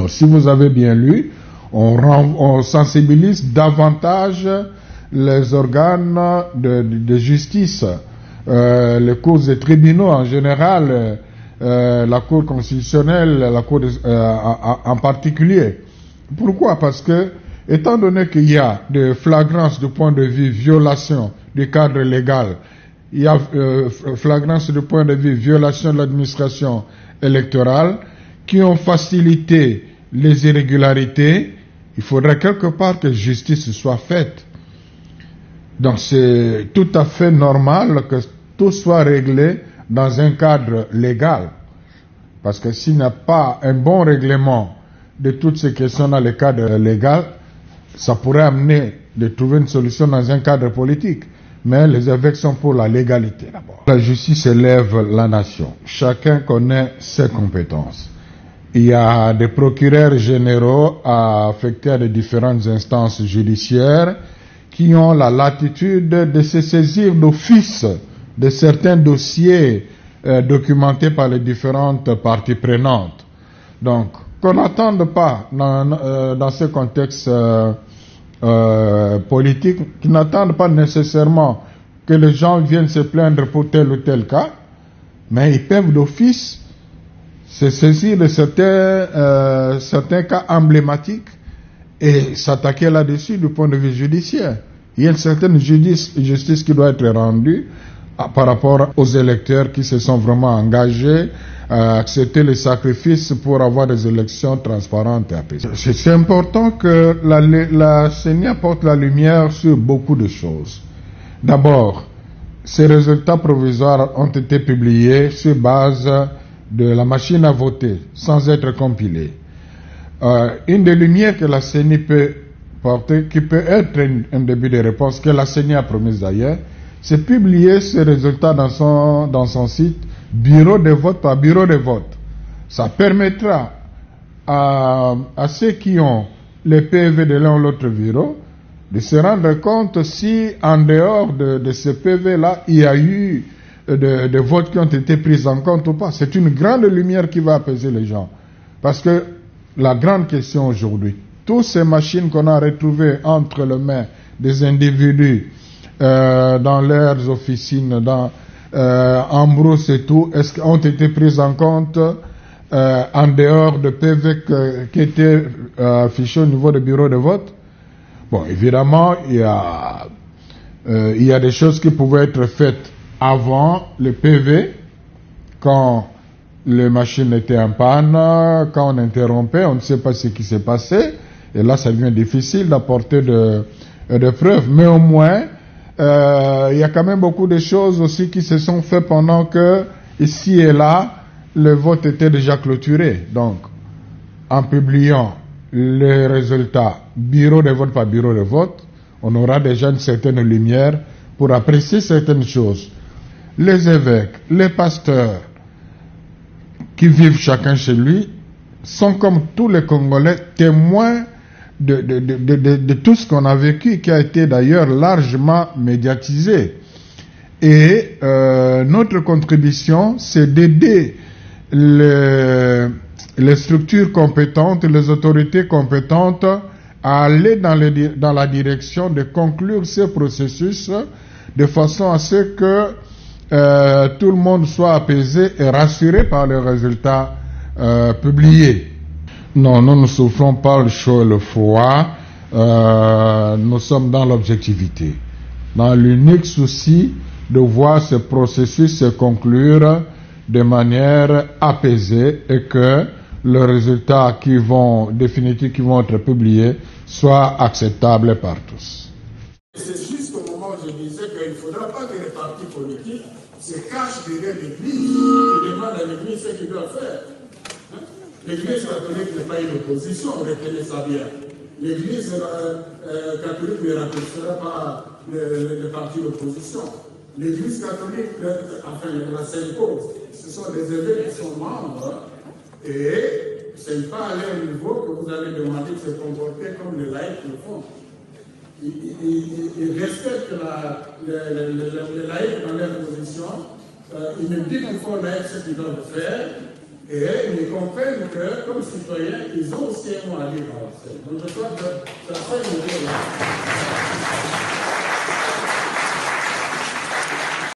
Donc si vous avez bien lu, on sensibilise davantage les organes de justice, les cours et tribunaux en général, la Cour constitutionnelle, la Cour en particulier. Pourquoi? Parce que, étant donné qu'il y a des flagrances du point de vue violation du cadre légal, il y a flagrance du point de vue violation de l'administration électorale qui ont facilité les irrégularités, il faudrait quelque part que justice soit faite. Donc c'est tout à fait normal que tout soit réglé dans un cadre légal. Parce que s'il n'y a pas un bon règlement de toutes ces questions dans le cadre légal, ça pourrait amener de trouver une solution dans un cadre politique. Mais les évêques sont pour la légalité d'abord. La justice élève la nation. Chacun connaît ses compétences. Il y a des procureurs généraux affectés à des différentes instances judiciaires qui ont la latitude de se saisir d'office de certains dossiers documentés par les différentes parties prenantes. Donc, qu'on n'attende pas dans ce contexte politique, qui n'attendent pas nécessairement que les gens viennent se plaindre pour tel ou tel cas, mais ils peuvent d'office se saisir de certains cas emblématiques et s'attaquer là-dessus du point de vue judiciaire. Il y a une certaine justice qui doit être rendue par rapport aux électeurs qui se sont vraiment engagés à accepter les sacrifices pour avoir des élections transparentes et apaisées. C'est important que la CENI apporte la lumière sur beaucoup de choses. D'abord, ces résultats provisoires ont été publiés sur base de la machine à voter, sans être compilés. Une des lumières que la CENI peut porter, qui peut être un début de réponse, que la CENI a promise d'ailleurs, c'est publier ces résultats dans son site, bureau de vote par bureau de vote. Ça permettra à ceux qui ont les PV de l'un ou l'autre bureau de se rendre compte si en dehors de ce PV-là, il y a eu des votes qui ont été pris en compte ou pas. C'est une grande lumière qui va apaiser les gens. Parce que la grande question aujourd'hui, toutes ces machines qu'on a retrouvées entre les mains des individus dans leurs officines, en brousse et tout, est-ce qu'ont été prises en compte en dehors de PV qui étaient affichés au niveau des bureaux de vote? Bon, évidemment, il y a des choses qui pouvaient être faites avant le PV, quand les machines étaient en panne, quand on interrompait, on ne sait pas ce qui s'est passé, et là ça devient difficile d'apporter de preuves, mais au moins il y a quand même beaucoup de choses aussi qui se sont faites pendant que ici et là le vote était déjà clôturé. Donc en publiant les résultats bureau de vote par bureau de vote, on aura déjà une certaine lumière pour apprécier certaines choses. Les évêques, les pasteurs qui vivent chacun chez lui sont comme tous les Congolais témoins de tout ce qu'on a vécu, qui a été d'ailleurs largement médiatisé. Et notre contribution, c'est d'aider les structures compétentes, les autorités compétentes à aller dans la direction de conclure ce processus de façon à ce que tout le monde soit apaisé et rassuré par les résultats publiés. Non, nous ne souffrons pas le chaud et le froid, nous sommes dans l'objectivité, dans l'unique souci de voir ce processus se conclure de manière apaisée et que les résultats définitifs qui vont être publiés soient acceptables par tous. C'est juste au moment où je disais qu'il ne faudra pas que les partis politiques se cachent derrière l'Église et demandent à l'Église ce qu'ils doivent faire. L'Église catholique n'est pas une opposition, retenez ça bien. L'Église catholique ne remplacera pas les partis d'opposition. L'Église catholique, enfin la Sainte-Cause, ce sont des évêques qui sont membres et ce n'est pas à leur niveau que vous allez demander de se comporter comme les laïcs le font. Ils respectent les laïcs dans leur position, ils me disent qu'il faut laïcs ce qu'ils doivent faire, Et ils comprennent que, comme citoyens, ils ont aussi un mot à dire dans la scène. Donc je crois que ça fait une